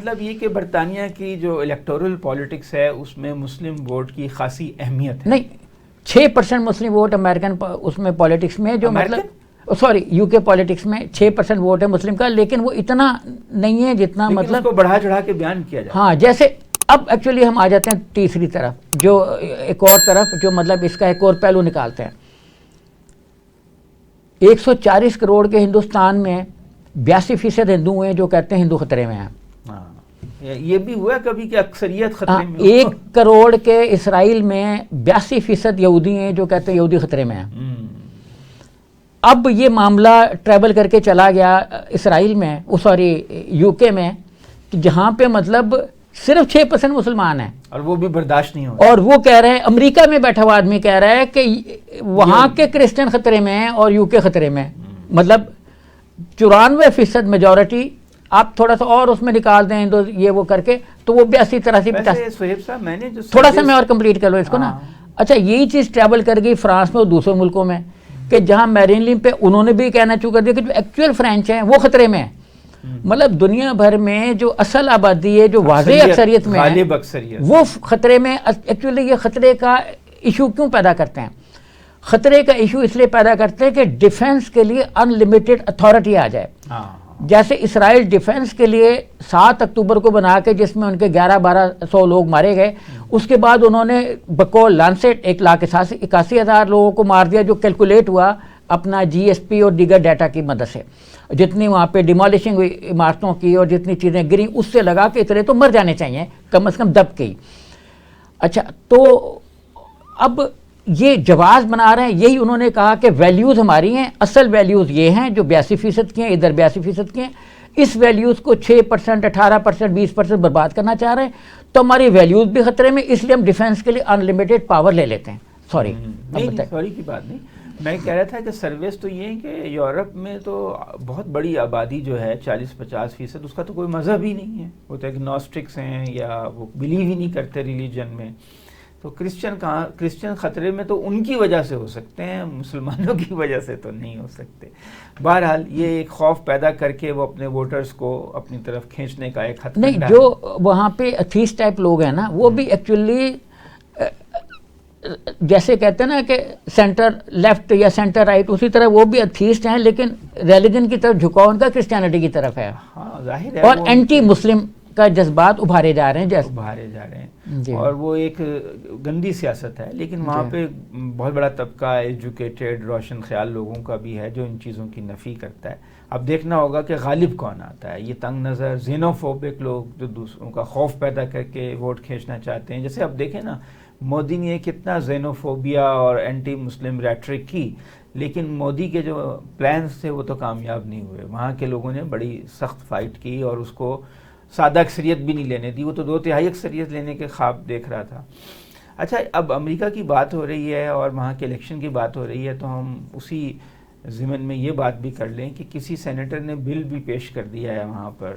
مطلب یہ کہ برطانیہ کی جو الیکٹورل پالیٹکس ہے اس میں مسلم ووٹ کی خاصی اہمیت ہے. نہیں 6% مسلم ووٹ امریکن اس میں پالیٹکس میں جو مطلب سوری یو کے پالیٹکس میں 6% ووٹ ہے مسلم کا, لیکن وہ اتنا نہیں ہے جتنا مطلب اس کو بڑھا چڑھا کے بیان کیا جائے. ہاں جیسے اب ایکچولی ہم آ جاتے ہیں تیسری طرف, جو ایک اور طرف جو مطلب اس کا ایک اور پہلو نکالتے ہیں. 140 کروڑ کے ہندوستان میں 82% ہندو ہیں جو کہتے ہیں ہندو خطرے میں ہیں. یہ بھی ہوا کبھی کہ اکثریت خطرے میں. 1 کروڑ کے اسرائیل میں 82% یہودی ہیں جو کہتے ہیں یہودی خطرے میں ہیں. اب یہ معاملہ ٹریول کر کے چلا گیا اسرائیل میں سوری یو کے میں, جہاں پہ مطلب صرف 6% مسلمان ہیں, اور وہ بھی برداشت نہیں ہو. اور وہ کہہ رہے ہیں, امریکہ میں بیٹھا ہوا آدمی کہہ رہا ہے کہ وہاں کے کرسچن خطرے میں ہیں اور یو کے خطرے میں, مطلب 94% میجورٹی. آپ تھوڑا سا اور اس میں نکال دیں یہ وہ کر کے تو وہ 82-83. سہیب صاحب میں نے جو تھوڑا سا میں اور کمپلیٹ کر لوں اس کو نا. اچھا یہی چیز ٹریول کر گئی فرانس میں اور دوسرے ملکوں میں, کہ جہاں میرین لیم پہ انہوں نے بھی کہنا شروع کر دیا کہ جو ایکچوئل فرینچ ہیں وہ خطرے میں ہیں. مطلب دنیا بھر میں جو اصل آبادی ہے جو واضح اکثریت میں ہے وہ خطرے میں. ایکچولی یہ خطرے کا ایشو کیوں پیدا کرتے ہیں؟ خطرے کا ایشو اس لیے پیدا کرتے ہیں کہ ڈیفنس کے لیے ان لمیٹڈ اتھارٹی آ جائے. جیسے اسرائیل ڈیفنس کے لیے 7 اکتوبر کو بنا کے جس میں ان کے 1100-1200 لوگ مارے گئے, اس کے بعد انہوں نے بقول لانسیٹ 1,81,000 لوگوں کو مار دیا, جو کیلکولیٹ ہوا اپنا جی ایس پی اور دیگر ڈیٹا کی مدد سے. جتنی وہاں پہ ڈیمالشنگ ہوئی عمارتوں کی اور جتنی چیزیں گریں اس سے لگا کہ اتنے تو مر جانے چاہیے کم از کم دب کے ہی. اچھا تو اب یہ جواز بنا رہے ہیں, یہی انہوں نے کہا کہ ویلیوز ہماری ہیں, اصل ویلیوز یہ ہیں جو 82% کی ہیں, ادھر 82% کی ہیں. اس ویلیوز کو 6%, 18%, 20% برباد کرنا چاہ رہے ہیں, تو ہماری ویلیوز بھی خطرے میں, اس لیے ہم ڈیفینس کے لیے ان لمیٹڈ پاور لے لیتے ہیں. سوری کی بات نہیں, میں کہہ رہا تھا کہ سروس تو یہ ہے کہ یورپ میں تو بہت بڑی آبادی جو ہے 40-50%, اس کا تو کوئی مذہب ہی نہیں ہے. وہ تو ایگنوسٹکس ہیں یا وہ بلیو ہی نہیں کرتے ریلیجن میں. تو کرسچن خطرے میں تو ان کی وجہ سے ہو سکتے ہیں, مسلمانوں کی وجہ سے تو نہیں ہو سکتے. بہرحال یہ ایک خوف پیدا کر کے وہ اپنے ووٹرز کو اپنی طرف کھینچنے کا ایک ہتھیار نہیں. جو وہاں پہ ایتھیسٹ ٹائپ لوگ ہیں نا, وہ بھی ایکچولی جیسے کہتے ہیں نا کہ سینٹر لیفٹ یا سینٹر رائٹ, اسی طرح وہ بھی ایتھیسٹ ہیں, لیکن ریلیجن کی طرف جھکاؤ ان کا کرسچینٹی کی طرف ہے. ظاہر ہے, اور اینٹی مسلم کا جذبات ابھارے جا رہے ہیں جی. اور وہ ایک گندی سیاست ہے, لیکن وہاں پہ بہت بڑا طبقہ ایجوکیٹڈ روشن خیال لوگوں کا بھی ہے جو ان چیزوں کی نفی کرتا ہے. اب دیکھنا ہوگا کہ غالب کون آتا ہے. یہ تنگ نظر زینوفوبک لوگ جو دوسروں کا خوف پیدا کر کے ووٹ کھینچنا چاہتے ہیں. جیسے اب دیکھیں نا, مودی نے کتنا زینوفوبیا اور اینٹی مسلم ریٹرک کی, لیکن مودی کے جو پلانز تھے وہ تو کامیاب نہیں ہوئے. وہاں کے لوگوں نے بڑی سخت فائٹ کی اور اس کو سادہ اکثریت بھی نہیں لینے دی. وہ تو 2/3 اکثریت لینے کے خواب دیکھ رہا تھا. اچھا, اب امریکہ کی بات ہو رہی ہے اور وہاں کے الیکشن کی بات ہو رہی ہے, تو ہم اسی ضمن میں یہ بات بھی کر لیں کہ کسی سینیٹر نے بل بھی پیش کر دیا ہے وہاں پر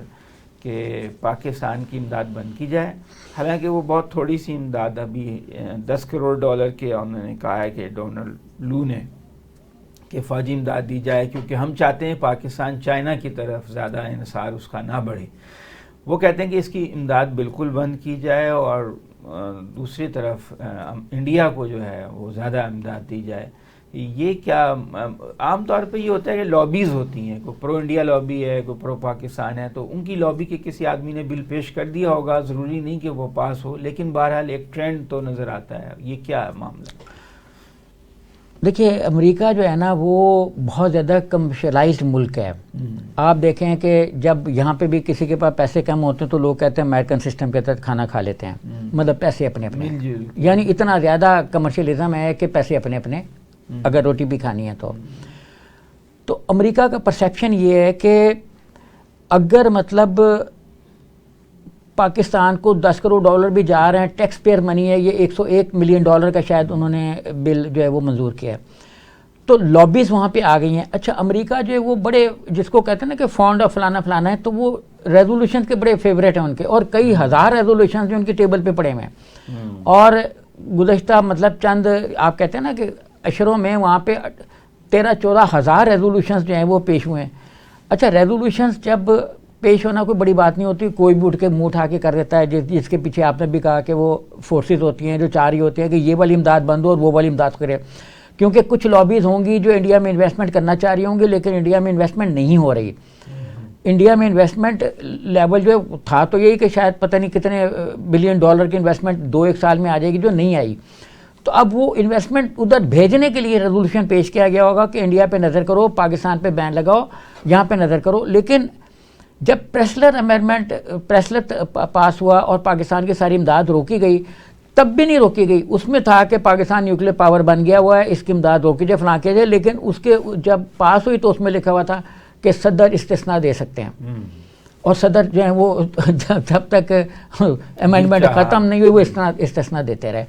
کہ پاکستان کی امداد بند کی جائے. حالانکہ وہ بہت تھوڑی سی امداد, ابھی $10 کروڑ کے انہوں نے کہا ہے کہ ڈونلڈ لو نے کہ فوجی امداد دی جائے, کیونکہ ہم چاہتے ہیں پاکستان چائنا کی طرف زیادہ انحصار اس کا نہ بڑھے. وہ کہتے ہیں کہ اس کی امداد بالکل بند کی جائے اور دوسری طرف انڈیا کو جو ہے وہ زیادہ امداد دی جائے. یہ کیا عام طور پہ یہ ہوتا ہے کہ لابیز ہوتی ہیں, کوئی پرو انڈیا لابی ہے, کوئی پرو پاکستان ہے, تو ان کی لابی کے کسی آدمی نے بل پیش کر دیا ہوگا, ضروری نہیں کہ وہ پاس ہو, لیکن بہرحال ایک ٹرینڈ تو نظر آتا ہے. یہ کیا معاملہ؟ دیکھیے, امریکہ جو ہے نا وہ بہت زیادہ کمرشلائزڈ ملک ہے. آپ دیکھیں کہ جب یہاں پہ بھی کسی کے پاس پیسے کم ہوتے ہیں تو لوگ کہتے ہیں امریکن سسٹم کے تحت کھانا کھا لیتے ہیں, مطلب پیسے اپنے اپنے, یعنی اتنا زیادہ کمرشلزم ہے کہ پیسے اپنے اپنے اگر روٹی بھی کھانی ہے تو امریکہ کا پرسیپشن یہ ہے کہ اگر مطلب پاکستان کو $10 کروڑ بھی جا رہے ہیں, ٹیکس پیئر منی ہے, یہ $101 ملین کا شاید انہوں نے بل جو ہے وہ منظور کیا ہے, تو لابیز وہاں پہ آ گئی ہیں. اچھا, امریکہ جو ہے وہ بڑے جس کو کہتے ہیں نا کہ فونڈ آف فلانا فلانا ہے, تو وہ ریزولوشن کے بڑے فیوریٹ ہیں ان کے, اور کئی ہزار ریزولوشن جو ان کی ٹیبل پہ پڑے ہوئے ہیں. اور گزشتہ مطلب چند آپ کہتے ہیں نا کہ اشروں میں وہاں پہ 13-14 ہزار ریزولوشنز جو ہیں وہ پیش ہوئے ہیں. اچھا, ریزولوشنز جب پیش ہونا کوئی بڑی بات نہیں ہوتی, کوئی بھی اٹھ کے منہ اٹھا کے کر دیتا ہے, جس کے پیچھے آپ نے بھی کہا کہ وہ فورسز ہوتی ہیں جو چاہ رہی ہوتی ہیں کہ یہ والی امداد بند ہو اور وہ والی امداد کرے, کیونکہ کچھ لابیز ہوں گی جو انڈیا میں انویسٹمنٹ کرنا چاہ رہی ہوں گی لیکن انڈیا میں انویسٹمنٹ نہیں ہو رہی. انڈیا میں انویسٹمنٹ لیول جو تھا تو یہی کہ شاید پتہ نہیں کتنے بلین ڈالر کی انویسٹمنٹ 2-1 سال میں آ جائے گی, جو نہیں آئی. تو اب وہ انویسٹمنٹ ادھر بھیجنے کے لیے ریزولوشن پیش کیا گیا ہوگا کہ انڈیا پہ نظر کرو, پاکستان پہ بین لگاؤ, یہاں پہ نظر کرو. لیکن جب پریسلر امینڈمنٹ پاس ہوا اور پاکستان کی ساری امداد روکی گئی, تب بھی نہیں روکی گئی. اس میں تھا کہ پاکستان نیوکلیر پاور بن گیا ہوا ہے, اس کی امداد روکی جائے, فلاں کیا جائے. لیکن اس کے جب پاس ہوئی تو اس میں لکھا ہوا تھا کہ صدر استثناء دے سکتے ہیں, اور صدر جو ہیں وہ جب تک امینڈمنٹ ختم نہیں ہوئی وہ استثناء دیتے رہے.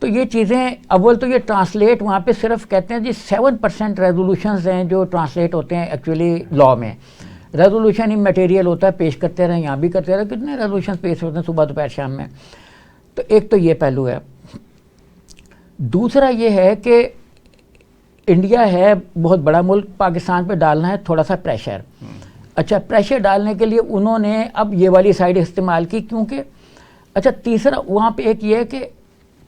تو یہ چیزیں اول تو یہ ٹرانسلیٹ وہاں پہ صرف کہتے ہیں جی 7% ریزولوشنز ہیں جو ٹرانسلیٹ ہوتے ہیں ایکچولی لا میں. ریزولوشن ہی میٹیریل ہوتا ہے, پیش کرتے رہے, یہاں بھی کرتے رہے, کتنے ریزولوشن پیش ہوتے ہیں صبح دوپہر شام میں. تو ایک تو یہ پہلو ہے. دوسرا یہ ہے کہ انڈیا ہے بہت بڑا ملک, پاکستان پہ ڈالنا ہے تھوڑا سا پریشر. اچھا, پریشر ڈالنے کے لیے انہوں نے اب یہ والی سائڈ استعمال کی, کیونکہ اچھا تیسرا وہاں پہ ایک یہ ہے کہ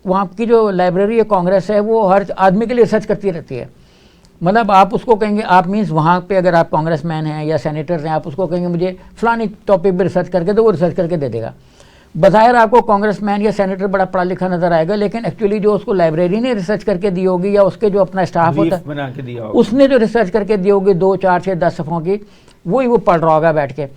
وہاں کی جو لائبریری ہے کانگریس ہے وہ ہر آدمی کے لیے ریسرچ کرتی رہتی ہے. مطلب آپ اس کو کہیں گے, آپ مینس وہاں پہ اگر آپ کانگریس مین ہیں یا سینیٹرز ہیں, آپ اس کو کہیں گے مجھے فلانی ٹاپک پہ ریسرچ کر کے دو, وہ ریسرچ کر کے دے دے گا. بظاہر آپ کو کانگریس مین یا سینیٹر بڑا پڑھا لکھا نظر آئے گا, لیکن ایکچولی جو اس کو لائبریری نے ریسرچ کر کے دی ہوگی یا اس کے جو اپنا اسٹاف ہوتا ہے اس نے جو ریسرچ کر کے دی ہوگی 2, 4, 6, 10 صفحوں کی, وہی وہ پڑھ رہا ہوگا بیٹھ کے.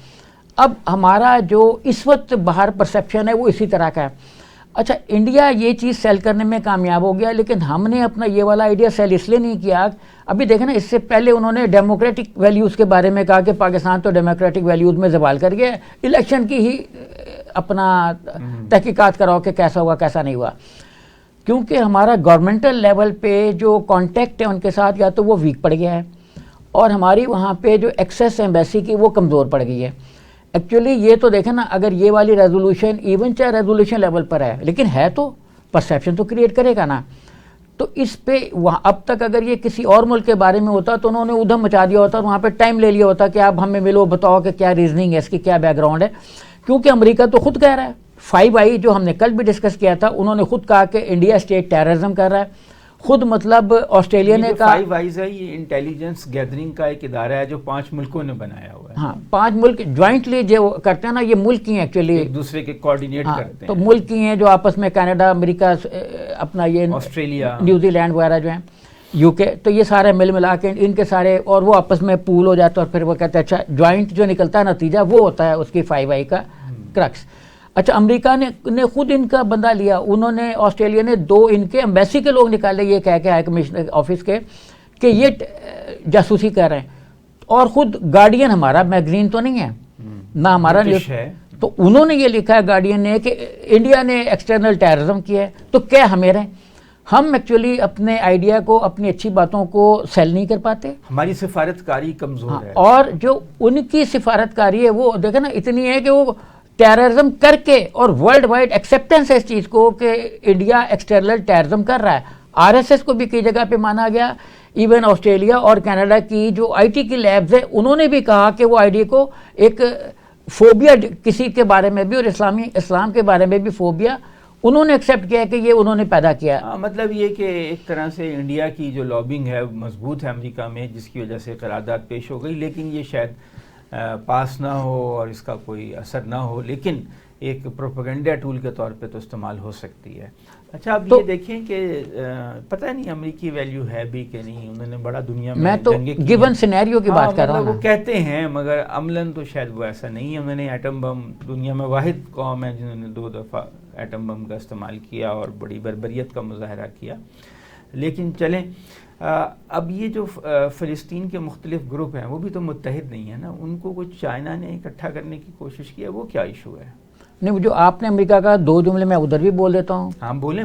اب ہمارا جو اس وقت باہر پرسیپشن ہے وہ اسی طرح کا ہے. اچھا, انڈیا یہ چیز سیل کرنے میں کامیاب ہو گیا, لیکن ہم نے اپنا یہ والا آئیڈیا سیل اس لیے نہیں کیا. ابھی دیکھیں نا, اس سے پہلے انہوں نے ڈیموکریٹک ویلیوز کے بارے میں کہا کہ پاکستان تو ڈیموکریٹک ویلیوز میں زوال کر گیا, الیکشن کی ہی اپنا تحقیقات کراؤ کہ کیسا ہوا کیسا نہیں ہوا. کیونکہ ہمارا گورنمنٹل لیول پہ جو کانٹیکٹ ہے ان کے ساتھ یا تو وہ ویک پڑ گیا ہے, اور ہماری وہاں پہ جو ایکسیس ایمبیسی کی وہ کمزور پڑ گئی ہے. ایکچولی یہ تو دیکھیں نا, اگر یہ والی ریزولوشن ایون چاہے ریزولوشن لیول پر ہے لیکن ہے تو پرسیپشن تو کریٹ کرے گا نا. تو اس پہ وہاں اب تک اگر یہ کسی اور ملک کے بارے میں ہوتا تو انہوں نے ادھم مچا دیا ہوتا اور وہاں پہ ٹائم لے لیا ہوتا کہ آپ ہمیں ملو, بتاؤ کہ کیا ریزننگ ہے اس کی, کیا بیک گراؤنڈ ہے. کیونکہ امریکہ تو خود کہہ رہا ہے, 5i جو ہم نے کل بھی ڈسکس کیا تھا, انہوں نے خود کہا کہ انڈیا اسٹیٹ ٹیررزم کر رہا ہے. خود مطلب آسٹریلیا نے کہا 5i ہے, یہ انٹیلیجنس گیدرنگ کا ایک ادارہ ہے جو 5 ملکوں نے بنایا ہوا ہے. ہاں, 5 ملک جوائنٹلی جو کرتے ہیں نا, یہ ملک ہی ہیں ایکچولی, ایک دوسرے کے کوآرڈینیٹ کرتے ہیں. تو ملک ہی ہیں جو آپس میں کینیڈا, امریکہ, اپنا یہ آسٹریلیا, نیوزی لینڈ وغیرہ جو ہیں, یو کے, تو یہ سارے مل ملا کے ان کے سارے, اور وہ آپس میں پول ہو جاتا ہے اور پھر وہ کہتے ہیں اچھا جوائنٹ جو نکلتا ہے نتیجہ وہ ہوتا ہے اس کی 5i کا کرکس. اچھا, امریکہ نے خود ان کا بندہ لیا, انہوں نے آسٹریلیا نے 2 ان کے ایمبیسی کے لوگ نکالے, یہ کہہ کے ہائی کمشنر آفس کے کہ یہ جاسوسی کر رہے ہیں. اور خود گارڈین ہمارا میگزین تو نہیں ہے نہ ہمارا ہے, تو انہوں نے یہ لکھا ہے گارڈین نے کہ انڈیا نے ایکسٹرنل ٹیررزم کیا ہے. تو کیا ہمیں رہیں, ہم ایکچولی اپنے آئیڈیا کو, اپنی اچھی باتوں کو سیل نہیں کر پاتے, ہماری سفارت کاری کمزور ہے. اور جو ان کی سفارت کاری ہے وہ دیکھیں نا اتنی ہے کہ وہ ٹیررزم کر کے, اور ورلڈ وائڈ ایکسیپٹنس ہے اس چیز کو کہ انڈیا ایکسٹرنل ٹیررزم کر رہا ہے. RSS کو بھی کئی جگہ پہ مانا گیا, ایون آسٹریلیا اور کینیڈا کی جو IT کی لیبز ہیں انہوں نے بھی کہا کہ وہ آئیڈیا کو ایک فوبیا کسی کے بارے میں بھی, اور اسلام کے بارے میں بھی فوبیا انہوں نے ایکسیپٹ کیا کہ یہ انہوں نے پیدا کیا. مطلب یہ کہ ایک طرح سے انڈیا کی جو لابنگ ہے مضبوط ہے امریکہ میں, جس کی وجہ سے قرارداد پیش ہو گئی, لیکن یہ شاید پاس نہ ہو اور اس کا کوئی اثر نہ ہو, لیکن ایک پروپیگنڈا ٹول کے طور پہ تو استعمال ہو سکتی ہے. اچھا, اب یہ دیکھیں کہ پتہ نہیں امریکی ویلیو ہے بھی کہ نہیں, انہوں نے بڑا دنیا میں تو گیون سینیریو کی بات کر رہا ہوں, وہ کہتے ہیں مگر عملاً تو شاید وہ ایسا نہیں ہے. انہوں نے ایٹم بم, دنیا میں واحد قوم ہے جنہوں نے 2 دفعہ ایٹم بم کا استعمال کیا اور بڑی بربریت کا مظاہرہ کیا. لیکن چلیں, اب یہ جو فلسطین کے مختلف گروپ ہیں وہ بھی تو متحد نہیں ہیں نا, ان کو کچھ چائنا نے اکٹھا کرنے کی کوشش کی ہے, وہ کیا ایشو ہے؟ نہیں, جو آپ نے امریکہ کا 2 جملے میں ادھر بھی بول دیتا ہوں. ہاں بولیں.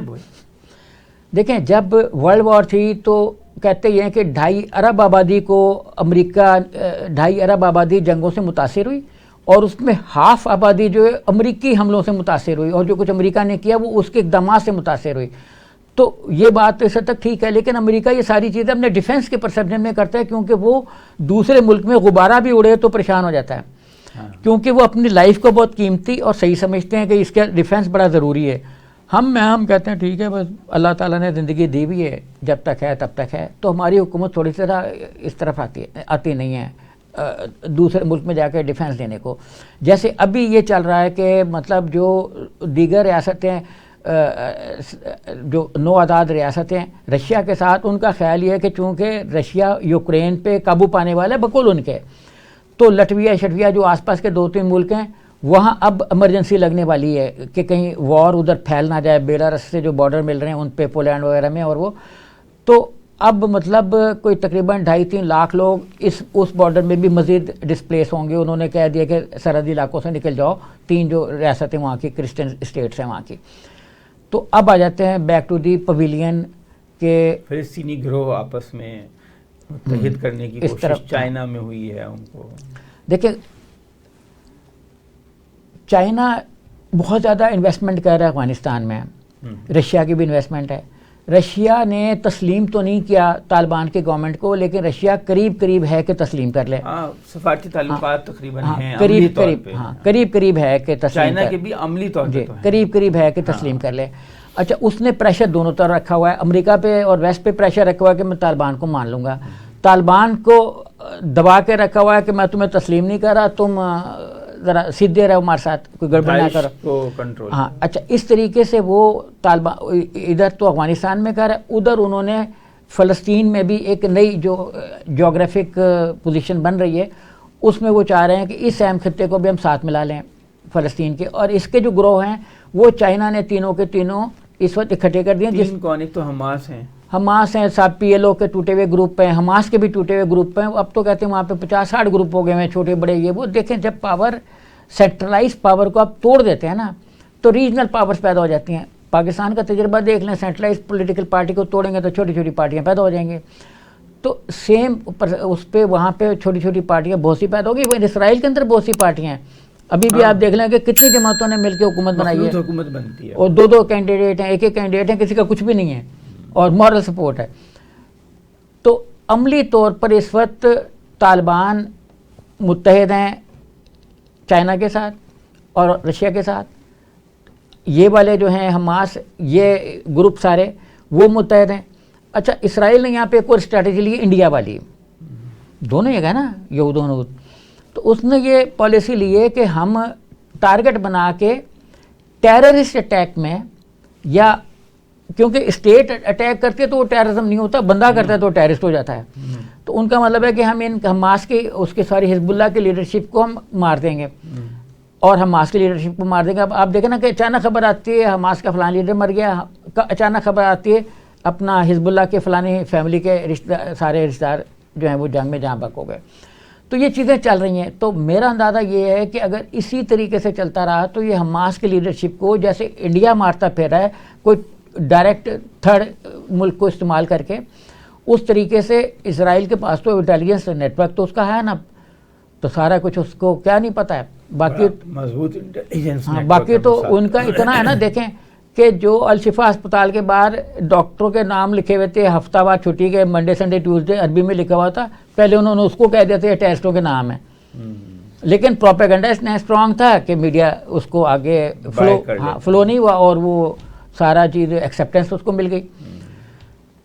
دیکھیں, جب ورلڈ وار تھی تو کہتے ہیں کہ 2.5 ارب آبادی کو امریکہ 2.5 ارب آبادی جنگوں سے متاثر ہوئی, اور اس میں ہاف آبادی جو ہے امریکی حملوں سے متاثر ہوئی, اور جو کچھ امریکہ نے کیا وہ اس کے اقدامات سے متاثر ہوئی. تو یہ بات اس حد تک ٹھیک ہے, لیکن امریکہ یہ ساری چیزیں اپنے ڈیفنس کے پرسپشن میں کرتا ہے, کیونکہ وہ دوسرے ملک میں غبارہ بھی اڑے تو پریشان ہو جاتا ہے. کیونکہ وہ اپنی لائف کو بہت قیمتی اور صحیح سمجھتے ہیں کہ اس کا ڈیفینس بڑا ضروری ہے. ہم کہتے ہیں ٹھیک ہے بس اللہ تعالیٰ نے زندگی دی بھی ہے, جب تک ہے تب تک ہے, تو ہماری حکومت تھوڑی سی اس طرف آتی نہیں ہے دوسرے ملک میں جا کے ڈیفینس دینے کو. جیسے ابھی یہ چل رہا ہے کہ مطلب جو دیگر ریاستیں جو نو آزاد ریاستیں رشیا کے ساتھ, ان کا خیال یہ ہے کہ چونکہ رشیا یوکرین پہ قابو پانے والا ہے بقول ان کے, تو لٹویا شٹویا جو آس پاس کے 2-3 ملک ہیں وہاں اب ایمرجنسی لگنے والی ہے کہ کہیں وار ادھر پھیل نہ جائے. بیلاروس سے جو بارڈر مل رہے ہیں ان پہ پولینڈ وغیرہ میں, اور وہ تو اب مطلب کوئی تقریباً 2.5-3 لاکھ لوگ اس بارڈر میں بھی مزید ڈسپلیس ہوں گے. انہوں نے کہہ دیا کہ سرحدی علاقوں سے نکل جاؤ, 3 جو ریاستیں وہاں کی کرسچن اسٹیٹس ہیں وہاں کی. تو اب آ جاتے ہیں بیک ٹو دی پویلین کے فلسطینی گروہ آپس میں متحد کرنے کی کوشش چائنا میں ہوئی ہے. ان کو دیکھیں چائنا بہت زیادہ انویسٹمنٹ کر رہا ہے افغانستان میں, رشیا کی بھی انویسٹمنٹ ہے. رشیا نے تسلیم تو نہیں کیا طالبان کی گورنمنٹ کو, لیکن رشیا قریب ہے کہ تسلیم کر لے. سفارتی تعلقات تقریباً ہیں, قریب ہے کہ تسلیم, چائنا کے بھی عملی طور پہ قریب ہے کہ تسلیم کر لے. اچھا اس نے پریشر دونوں طرف رکھا ہوا ہے, امریکہ پہ اور ویسٹ پہ پریشر رکھا ہوا ہے کہ میں طالبان کو مان لوں گا, طالبان کو دبا کے رکھا ہوا ہے کہ میں تمہیں تسلیم نہیں کر رہا, تم ذرا سیدھے رہو ہمارے ساتھ, کوئی گڑبڑ نہ کرو. ہاں اچھا اس طریقے سے وہ طالبان ادھر تو افغانستان میں کر رہا ہے, ادھر انہوں نے فلسطین میں بھی ایک نئی جو جغرافک پوزیشن بن رہی ہے اس میں وہ چاہ رہے ہیں کہ اس اہم خطے کو بھی ہم ساتھ ملا لیں فلسطین کے. اور اس کے جو گروہ ہیں وہ چائنا نے تینوں کے تینوں اس وقت اکٹھے کر دیے. جس کو ایک تو حماس ہیں, سب پی ایل او کے ٹوٹے ہوئے گروپ ہیں, حماس کے بھی ٹوٹے ہوئے گروپ ہیں. اب تو کہتے ہیں وہاں پہ 50-60 گروپ ہو گئے ہیں, چھوٹے بڑے یہ وہ. دیکھیں جب پاور سینٹرلائز پاور کو آپ توڑ دیتے ہیں نا تو ریجنل پاورز پیدا ہو جاتی ہیں. پاکستان کا تجربہ دیکھ لیں, سینٹرلائز پولیٹیکل پارٹی کو توڑیں گے تو چھوٹی چھوٹی پارٹیاں پیدا ہو جائیں گے. تو سیم اس پہ وہاں پہ چھوٹی چھوٹی پارٹیاں بہت سی پیدا ہوگی. اسرائیل کے اندر بہت سی پارٹیاں ہیں, ابھی بھی آپ دیکھ لیں کہ کتنی جماعتوں نے مل کے حکومت بنائی ہے, حکومت بنتی ہے, اور 2 کینڈیڈیٹ ہیں, ایک کینڈیڈیٹ ہیں, کسی کا کچھ بھی نہیں ہے اور مورل سپورٹ ہے. تو عملی طور پر اس وقت طالبان متحد ہیں چائنا کے ساتھ اور رشیا کے ساتھ. یہ والے جو ہیں حماس, یہ گروپ سارے وہ متحد ہیں. اچھا اسرائیل نے یہاں پہ ایک اور اسٹریٹجی لی, انڈیا والی, دونوں یہ گئے نا یہود و نود. تو اس نے یہ پالیسی لی ہے کہ ہم ٹارگٹ بنا کے ٹیررسٹ اٹیک میں, یا کیونکہ اسٹیٹ اٹیک کرتی ہے تو وہ ٹیررزم نہیں ہوتا, بندہ کرتا ہے تو ٹیررسٹ ہو جاتا ہے. تو ان کا مطلب ہے کہ ہم ان حماس کی اس کی ساری حزب اللہ کی لیڈرشپ کو ہم مار دیں گے اور حماس کی لیڈرشپ کو مار دیں گے. اب آپ دیکھیں نا کہ اچانک خبر آتی ہے حماس کا فلاں لیڈر مر گیا, اچانک خبر آتی ہے اپنا حزب اللہ کے فلانی فیملی کے سارے رشتہ دار جو ہیں وہ جنگ میں جہاں بک ہو گئے. تو یہ چیزیں چل رہی ہیں. تو میرا اندازہ یہ ہے کہ اگر اسی طریقے سے چلتا رہا تو یہ حماس کی لیڈرشپ کو جیسے انڈیا مارتا پھیرا ہے کوئی ڈائریکٹ تھرڈ ملک کو استعمال کر کے, اس طریقے سے اسرائیل کے پاس تو انٹیلیجنس نیٹ ورک تو اس کا ہے نا, تو سارا کچھ اس کو کیا نہیں پتہ ہے. باقی مضبوط انٹیلیجنس باقی تو ان کا اتنا ہے نا, دیکھیں کہ جو الشفا اسپتال کے باہر ڈاکٹروں کے نام لکھے ہوئے تھے ہفتہ وار چھٹی کے, منڈے سنڈے ٹیوزڈے عربی میں لکھا ہوا تھا, پہلے انہوں نے اس کو کہہ دیتے تھے ٹیسٹوں کے نام ہیں, لیکن پروپیگنڈا اتنا اسٹرانگ تھا کہ میڈیا اس کو آگے فلو نہیں ہوا اور وہ سارا چیز ایکسیپٹنس اس کو مل گئی.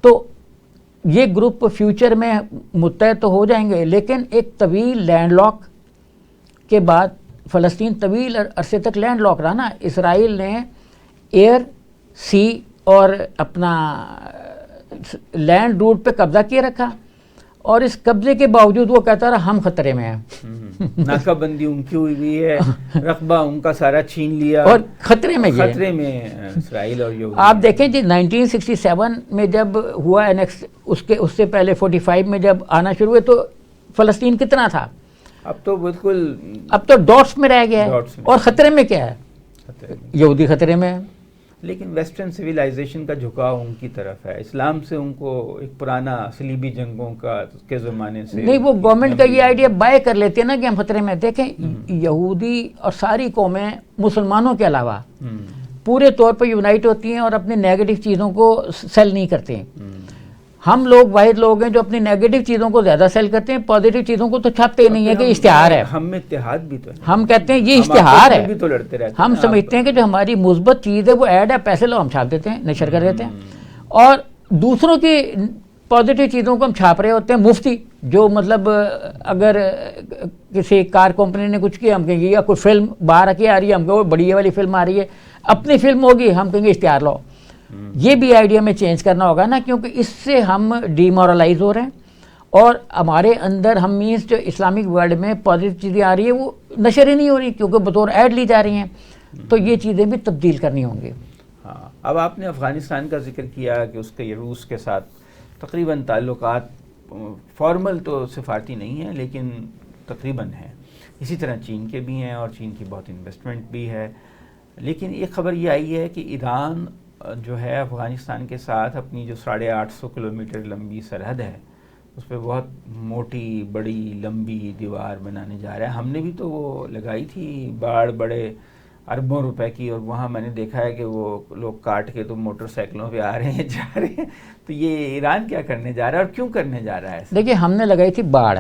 تو یہ گروپ فیوچر میں متحد تو ہو جائیں گے, لیکن ایک طویل لینڈ لاک کے بعد فلسطین طویل عرصے تک لینڈ لاک رہا نا. اسرائیل نے ایئر, سی اور اپنا لینڈ روٹ پہ قبضہ کیے رکھا, اور اس قبضے کے باوجود وہ کہتا رہا ہم خطرے میں ہیں. ناکہ بندی ان کی ہوئی ہے, رقبہ ان کا سارا چھین لیا اور خطرے میں اسرائیل. اور آپ دیکھیں جی 1967 میں جب ہوا انیکس, اس سے پہلے 45 میں جب آنا شروع ہوئے تو فلسطین کتنا تھا, اب تو بالکل اب تو ڈاٹس میں رہ گیا ہے. اور خطرے میں کیا ہے, یہودی خطرے میں. لیکن ویسٹرن سویلائزیشن کا جھکاؤ ان کی طرف ہے, اسلام سے ان کو ایک پرانا صلیبی جنگوں کے زمانے سے نہیں, وہ گورنمنٹ کا یہ آئیڈیا بائی کر لیتے ہیں نا کہ ہم خطرے میں. دیکھیں یہودی اور ساری قومیں مسلمانوں کے علاوہ پورے طور پر یونائٹ ہوتی ہیں اور اپنے نیگیٹو چیزوں کو سیل نہیں کرتے ہیں. ہم لوگ واحد لوگ ہیں جو اپنی نیگیٹو چیزوں کو زیادہ سیل کرتے ہیں, پازیٹیو چیزوں کو تو چھاپتے ہی نہیں ہے کہ اشتہار ہے. ہم میں اتحاد بھی تو ہے, ہم کہتے ہیں یہ اشتہار ہے, بھی تو لڑتے رہتے ہیں. ہم سمجھتے ہیں کہ جو ہماری مثبت چیز ہے وہ ایڈ ہے, پیسے لو ہم چھاپ دیتے ہیں, نشر کر دیتے ہیں, اور دوسروں کی پازیٹیو چیزوں کو ہم چھاپ رہے ہوتے ہیں. مفتی جو مطلب اگر کسی کار کمپنی نے کچھ کیا ہم کہیں گے, یا کوئی فلم باہر کی آ رہی ہے ہم کہیں وہ بڑی والی فلم آ رہی ہے, اپنی فلم ہوگی ہم کہیں گے اشتہار لو. یہ بھی آئیڈیا میں چینج کرنا ہوگا نا, کیونکہ اس سے ہم ڈی مورلائز ہو رہے ہیں, اور ہمارے اندر ہم مینس جو اسلامک ورلڈ میں پازیٹیو چیزیں آ رہی ہیں وہ نشر ہی نہیں ہو رہی, کیونکہ بطور ایڈ لی جا رہی ہیں. تو یہ چیزیں بھی تبدیل کرنی ہوں گی. ہاں, اب آپ نے افغانستان کا ذکر کیا کہ اس کے روس کے ساتھ تقریباً تعلقات فارمل تو سفارتی نہیں ہیں لیکن تقریباً ہیں. اسی طرح چین کے بھی ہیں, اور چین کی بہت انویسٹمنٹ بھی ہے. لیکن ایک خبر یہ آئی ہے کہ ایران جو ہے افغانستان کے ساتھ اپنی جو 850 کلومیٹر لمبی سرحد ہے اس پہ بہت موٹی بڑی لمبی دیوار بنانے جا رہا ہے. ہم نے بھی تو وہ لگائی تھی باڑ بڑے اربوں روپے کی, اور وہاں میں نے دیکھا ہے کہ وہ لوگ کاٹ کے تو موٹر سائیکلوں پہ آ رہے ہیں جا رہے ہیں. تو یہ ایران کیا کرنے جا رہا ہے اور کیوں کرنے جا رہا ہے؟ دیکھیے ہم نے لگائی تھی باڑ,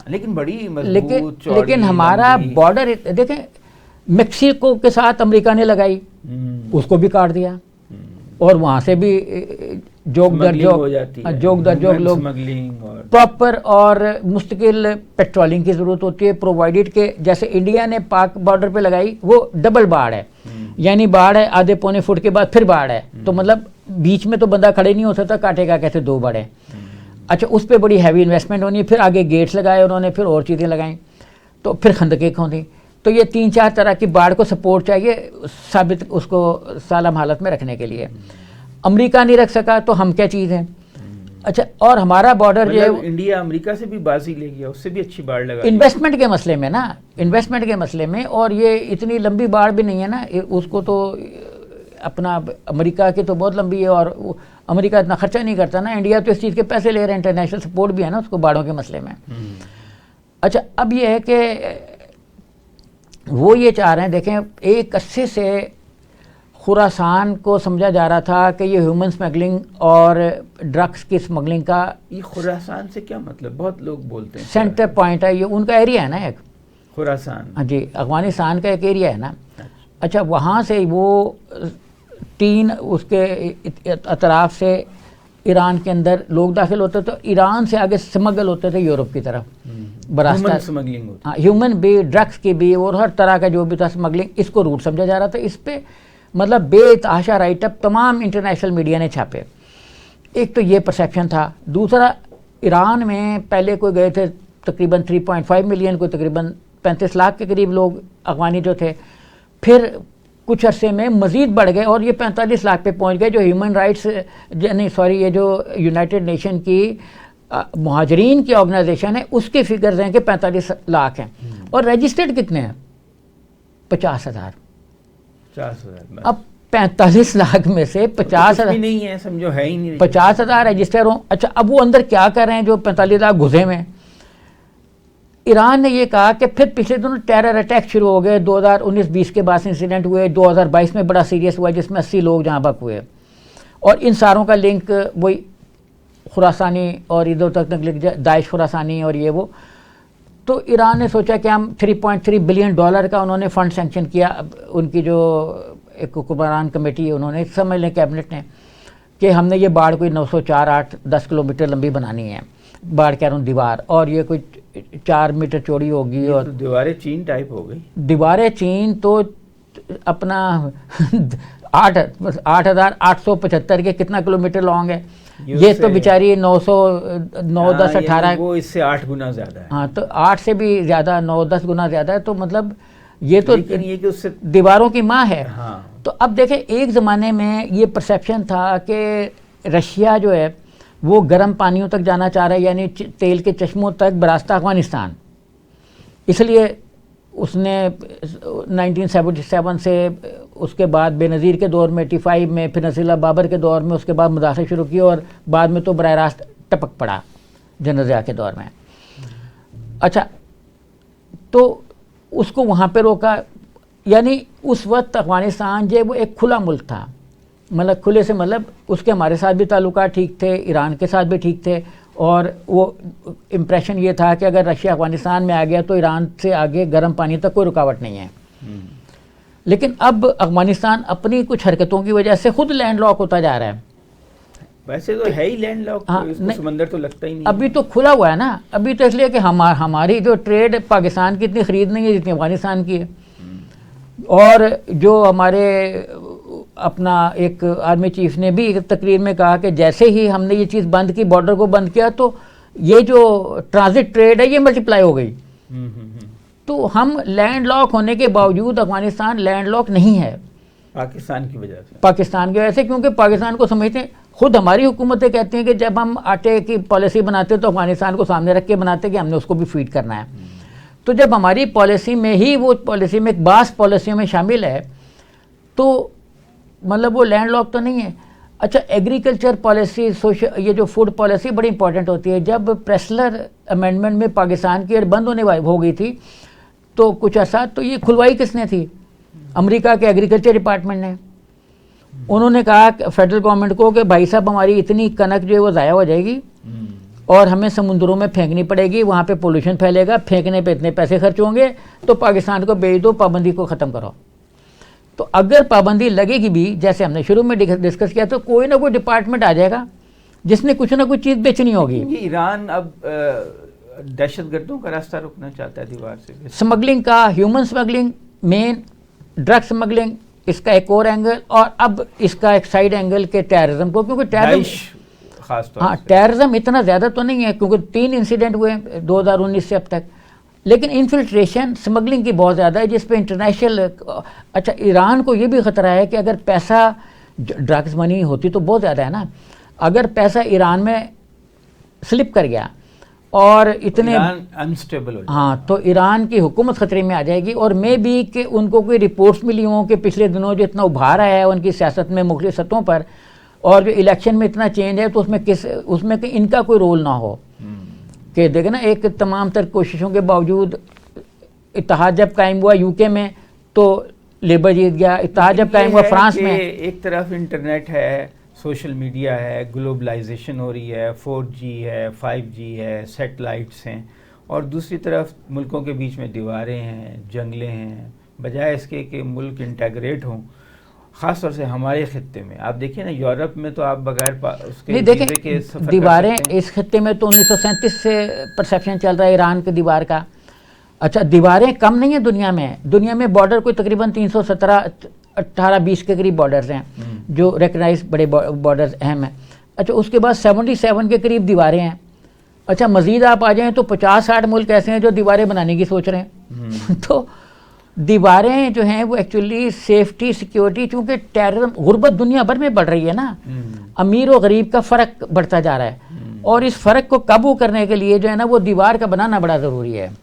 لیکن بڑی مضبوط چوڑی, لیکن ہمارا بارڈر دیکھیں میکسیکو کے ساتھ امریکہ نے لگائی, اس کو بھی کاٹ دیا, اور وہاں سے بھی جوگ در جوگ لوگ پراپر اور مستقل پیٹرولنگ کی ضرورت ہوتی ہے, پرووائڈیڈ کہ جیسے انڈیا نے پاک بارڈر پہ لگائی وہ ڈبل باڑ ہے, یعنی باڑ ہے آدھے پونے فٹ کے بعد پھر باڑ ہے, تو مطلب بیچ میں تو بندہ کھڑے نہیں ہو سکتا, کاٹے گا کیسے, 2 باڑ ہیں. اچھا اس پہ بڑی ہیوی انویسٹمنٹ ہونی ہے, پھر آگے گیٹس لگائے انہوں نے, پھر اور چیزیں لگائیں, تو پھر خندقیں کھودیں. تو یہ 3-4 طرح کی باڑ کو سپورٹ چاہیے ثابت اس کو سالم حالت میں رکھنے کے لیے. امریکہ نہیں رکھ سکا تو ہم کیا چیز ہیں. اچھا, اور ہمارا بارڈر جو ہے انڈیا امریکہ سے بھی بازی لے گیا, اس سے بھی اچھی باڑ لگا انویسٹمنٹ کے مسئلے میں نا, انویسٹمنٹ کے مسئلے میں. اور یہ اتنی لمبی باڑ بھی نہیں ہے نا, اس کو تو اپنا امریکہ کی تو بہت لمبی ہے, اور امریکہ اتنا خرچہ نہیں کرتا نا, انڈیا تو اس چیز کے پیسے لے رہے ہیں, انٹرنیشنل سپورٹ بھی ہے نا اس کو باڑوں کے مسئلے میں. اچھا اب یہ ہے کہ وہ یہ چاہ رہے ہیں, دیکھیں ایک عرصے سے خراسان کو سمجھا جا رہا تھا کہ یہ ہیومن سمگلنگ اور ڈرگس کی سمگلنگ کا, یہ خراسان سے کیا مطلب, بہت لوگ بولتے ہیں سینٹر پوائنٹ ہے, یہ ان کا ایریا ہے نا ایک خراسان. ہاں جی, افغانستان کا ایک ایریا ہے نا. اچھا وہاں سے وہ 3 اس کے اطراف سے ایران کے اندر لوگ داخل ہوتے, تو ایران سے آگے سمگل ہوتے تھے یورپ کی طرف براستہ سمگلنگ. ہاں, ہیومن بھی, ڈرگس کی بھی, اور ہر طرح کا جو بھی تھا سمگلنگ, اس کو روٹ سمجھا جا رہا تھا. اس پہ مطلب بے تحاشا رائٹ اپ تمام انٹرنیشنل میڈیا نے چھاپے. ایک تو یہ پرسیپشن تھا. دوسرا ایران میں پہلے کوئی گئے تھے تقریباً 3.5 ملین, کوئی تقریباً 35 لاکھ کے قریب لوگ افغانی جو تھے, پھر کچھ عرصے میں مزید بڑھ گئے اور یہ 45 لاکھ پہ پہنچ گئے. جو ہیومن رائٹس نہیں سوری یہ جو یونائٹڈ نیشن کی مہاجرین کی آرگنائزیشن ہے اس کے فگرز ہیں کہ 45 لاکھ ہیں, اور رجسٹرڈ کتنے ہیں 50,000. اب 45 لاکھ میں سے 50,000 نہیں ہے, سمجھو ہے ہی نہیں, 50,000 رجسٹر ہوں. اچھا اب وہ اندر کیا کر رہے ہیں جو 45 لاکھ گھسے میں. ایران نے یہ کہا کہ پھر پچھلے دنوں ٹیرر اٹیک شروع ہو گئے, 2019-20 کے بعد انسیڈنٹ ہوئے, 2022 میں بڑا سیریس ہوا جس میں 80 لوگ جہاں بک ہوئے, اور ان ساروں کا لنک وہی خراسانی اور ادھر تک داعش خراسانی اور یہ وہ. تو ایران نے سوچا کہ ہم $3.3 بلین کا انہوں نے فنڈ سینکشن کیا. ان کی جو ایک حکمران کمیٹی ہے انہوں نے سمجھ لیں کیبنٹ نے کہ ہم نے یہ باڑ کوئی 904-8-10 کلومیٹر لمبی بنانی ہے, باڑ کہہ رہا ہوں دیوار, اور یہ کوئی 4 میٹر چوڑی ہوگی. اور دیواریں چین ٹائپ ہو گئی, دیواریں چین تو اپنا 8,875 کے کتنا کلومیٹر لانگ ہے, یہ تو بیچاری 910-18 وہ اس سے 8 گنا زیادہ ہے. ہاں تو 8 سے بھی زیادہ 9-10 گنا زیادہ ہے. تو مطلب یہ تو یہ کہ اس سے دیواروں کی ماں ہے. ہاں. تو اب دیکھیں ایک زمانے میں یہ پرسیپشن تھا کہ رشیا جو ہے وہ گرم پانیوں تک جانا چاہ رہا ہے, یعنی تیل کے چشموں تک براستہ افغانستان. اس لیے اس نے 1977 سے اس کے بعد بے نظیر کے دور میں 85 میں, پھر نصیر اللہ بابر کے دور میں, اس کے بعد مداخلت شروع کی, اور بعد میں تو براہ راست ٹپک پڑا جنرل ضیاء کے دور میں. اچھا تو اس کو وہاں پہ روکا, یعنی اس وقت افغانستان جو ہے وہ ایک کھلا ملک تھا, مطلب کھلے سے مطلب اس کے ہمارے ساتھ بھی تعلقات ٹھیک تھے، ایران کے ساتھ بھی ٹھیک تھے، اور وہ امپریشن یہ تھا کہ اگر رشیا افغانستان میں آ گیا تو ایران سے آگے گرم پانی تک کوئی رکاوٹ نہیں ہے. لیکن اب افغانستان اپنی کچھ حرکتوں کی وجہ سے خود لینڈ لاک ہوتا جا رہا ہے. ویسے تو ہے ہی لینڈ لاک، اس کو سمندر تو لگتا ہی نہیں. ابھی تو کھلا ہوا ہے نا، ابھی تو اس لیے کہ ہماری جو ٹریڈ پاکستان کی اتنی خرید نہیں ہے جتنی افغانستان کی ہے. اور جو ہمارے اپنا ایک آرمی چیف نے بھی ایک تقریر میں کہا کہ جیسے ہی ہم نے یہ چیز بند کی، بارڈر کو بند کیا، تو یہ جو ٹرانزٹ ٹریڈ ہے یہ ملٹیپلائی ہو گئی. تو ہم لینڈ لاک ہونے کے باوجود افغانستان لینڈ لاک نہیں ہے پاکستان کی وجہ سے، پاکستان کی وجہ سے، کیونکہ پاکستان کو سمجھتے ہیں. خود ہماری حکومتیں کہتی ہیں کہ جب ہم آٹے کی پالیسی بناتے ہیں تو افغانستان کو سامنے رکھ کے بناتے ہیں کہ ہم نے اس کو بھی فیڈ کرنا ہے. تو جب ہماری پالیسی میں ہی وہ پالیسی میں بعض پالیسیوں میں شامل ہے تو مطلب وہ لینڈ لاک تو نہیں ہے. اچھا، ایگریکلچر پالیسی، یہ جو فوڈ پالیسی بڑی امپورٹنٹ ہوتی ہے. جب پریسلر امینڈمنٹ میں پاکستان کی ایڈ بند ہونے ہو گئی تھی تو کچھ عرصہ تو یہ کھلوائی کس نے تھی؟ امریکہ کے ایگریکلچر ڈپارٹمنٹ نے. انہوں نے کہا فیڈرل گورنمنٹ کو کہ بھائی صاحب ہماری اتنی کنک جو ہے وہ ضائع ہو جائے گی اور ہمیں سمندروں میں پھینکنی پڑے گی، وہاں پہ پولوشن پھیلے گا، پھینکنے پہ اتنے پیسے خرچ ہوں گے، تو پاکستان کو بھیج دو، پابندی کو ختم کرو. تو اگر پابندی لگے گی بھی، جیسے ہم نے شروع میں ڈسکس کیا، تو کوئی نہ کوئی ڈپارٹمنٹ آ جائے گا جس نے کچھ نہ کچھ چیز بیچنی ہوگی. ایران اب دہشت گردوں کا راستہ روکنا چاہتا ہے دیوار سے، سمگلنگ کا، ہیومن سمگلنگ، مین ڈرگ سمگلنگ اس کا ایک اور اینگل، اور اب اس کا ایک سائیڈ اینگل کہ ٹیررزم کو، کیونکہ ٹیررزم خاص طور ہاں ٹیررزم اتنا زیادہ تو نہیں ہے کیونکہ 3 انسیڈنٹ ہوئے 2019 سے اب تک، لیکن انفلٹریشن سمگلنگ کی بہت زیادہ ہے جس پہ انٹرنیشنل. اچھا، ایران کو یہ بھی خطرہ ہے کہ اگر پیسہ ڈرگز منی ہوتی تو بہت زیادہ ہے نا، اگر پیسہ ایران میں سلپ کر گیا اور اتنے انسٹیبل ہو جائے، ہاں، تو ایران کی حکومت خطرے میں آ جائے گی. اور میں بھی کہ ان کو کوئی رپورٹس ملی ہوں کہ پچھلے دنوں جو اتنا ابھار آیا ہے ان کی سیاست میں مختلف سطحوں پر، اور جو الیکشن میں اتنا چینج ہے، تو اس میں کہ ان کا کوئی رول نہ ہو. کہ دیکھیں نا، ایک تمام تر کوششوں کے باوجود اتحاد جب قائم ہوا یو کے میں تو لیبر جیت گیا، اتحاد جب قائم ہوا فرانس میں. ایک طرف انٹرنیٹ ہے، سوشل میڈیا ہے، گلوبلائزیشن ہو رہی ہے، 4G ہے، 5G ہے، سیٹلائٹس ہیں، اور دوسری طرف ملکوں کے بیچ میں دیواریں ہیں، جنگلیں ہیں. بجائے اس کے کہ ملک انٹیگریٹ ہوں، خاص طور سے ہمارے خطے میں آپ دیکھیں نا، یورپ میں تو آپ بغیر اس کے دیکھیں ویزے کے سفر دیواریں کر سکتے ہیں. اس خطے میں تو 1937 سے پرسیپشن چل رہا ہے ایران کی دیوار کا. اچھا، دیواریں کم نہیں ہیں دنیا میں بارڈر کوئی تقریباً 317 18-20 کے قریب بارڈرز ہیں جو ریکگنائز بڑے بارڈرز اہم ہیں. اچھا، اس کے بعد 77 کے قریب دیواریں ہیں. اچھا، مزید آپ آ جائیں تو 50-60 ملک ایسے ہیں جو دیواریں بنانے کی سوچ رہے ہیں. تو دیواریں جو ہیں وہ ایکچولی سیفٹی، سیکیورٹی، چونکہ ٹیررزم، غربت دنیا بھر میں بڑھ رہی ہے نا، امیر و غریب کا فرق بڑھتا جا رہا ہے، اور اس فرق کو قابو کرنے کے لیے جو ہے نا وہ دیوار کا بنانا بڑا ضروری ہے.